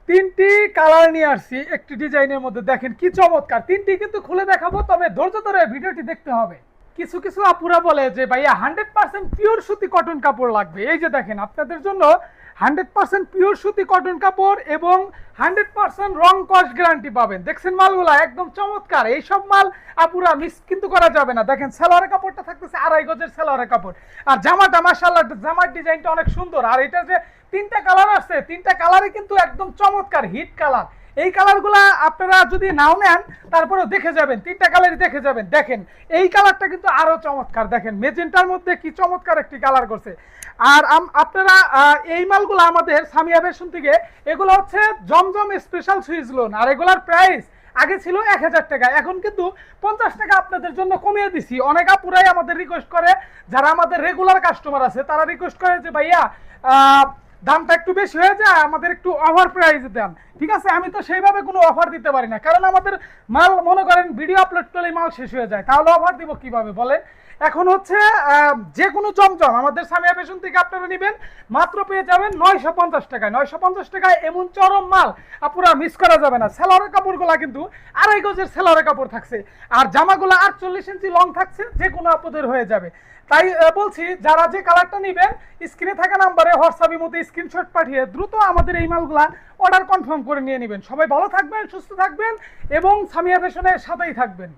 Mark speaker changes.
Speaker 1: তিনটি কালার নিয়ে আসছি একটি ডিজাইনের মধ্যে, দেখেন কি চমৎকার। তিনটি কিন্তু খুলে দেখাবো, তবে ধৈর্য ধরে ভিডিওটি দেখতে হবে। কিছু কিছু আপুরা বলে যে ভাইয়া 100% পিওর সুতি কটন কাপড় লাগবে। এই যে দেখেন আপনাদের জন্য 100% পিওর সুতি কটন কাপড় এবং 100% রং কস গ্যারান্টি পাবেন। দেখছেন মালগুলা একদম চমৎকার। এইসব মাল আপুরা মিস কিন্তু করা যাবে না। দেখেন সেলোয়ারের কাপড়টা থাকতেছে 2.5 গজের সেলোয়ারের কাপড়, আর জামাটা মাশাআল্লাহ জামার ডিজাইনটা অনেক সুন্দর। আর এটা যে তিনটা কালার আছে, তিনটা কালারই কিন্তু একদম চমৎকার হিট কালার। এই কালারগুলা আপনারা যদি নাও নেন তারপরেও দেখে যাবেন, তিনটা কালারই দেখে যাবেন। দেখেন এই কালারটা কিন্তু আরো চমৎকার, দেখেন মেজেন্টার মধ্যে কি চমৎকার একটি কালার করছে। আর আপনারা এই মালগুলো আমাদের সামিয়া ফ্যাশন থেকে, এগুলো হচ্ছে জমজম স্পেশাল সুইচ লোন, আর এগুলার প্রাইস আগে ছিল 1,000 টাকা, এখন কিন্তু 50 টাকা আপনাদের জন্য কমিয়ে দিছি। অনেক আপুরাই আমাদের রিকোয়েস্ট করে, যারা আমাদের রেগুলার কাস্টমার আছে তারা রিকোয়েস্ট করে যে ভাইয়া দামটা একটু বেশি হয়ে যায়, আমাদের একটু অফার প্রাইস দেন। ঠিক আছে, আমি তো সেইভাবে কোনো অফার দিতে পারি না, কারণ আমাদের মাল মনে করেন ভিডিও আপলোড করলেই মাল শেষ হয়ে যায়, তাহলে অফার দিব কিভাবে বলেন। এখন হচ্ছে যে কোনো জমজম আমাদের সামিয়া ফ্যাশন থেকে আপনারা নেবেন, মাত্র পেয়ে যাবেন 950 টাকায়। 950 টাকায় এমন চরম মাল আপুরা মিস করা যাবে না। সেলোয়ারের কাপড়গুলা কিন্তু 2.5 গজের সেলোয়ারের কাপড় থাকছে, আর জামাগুলো 48 ইঞ্চি লং থাকছে, যে কোনো আপুদের হয়ে যাবে। তাই বলছি, যারা যে কালারটা নেবেন স্ক্রিনে থাকা নাম্বারে হোয়াটসঅ্যাপের মধ্যে স্ক্রিনশট পাঠিয়ে দ্রুত আমাদের এই মালগুলা অর্ডার কনফার্ম করে নিয়ে নেবেন। সবাই ভালো থাকবেন, সুস্থ থাকবেন এবং সামিয়া ফ্যাশনের সাথেই থাকবেন।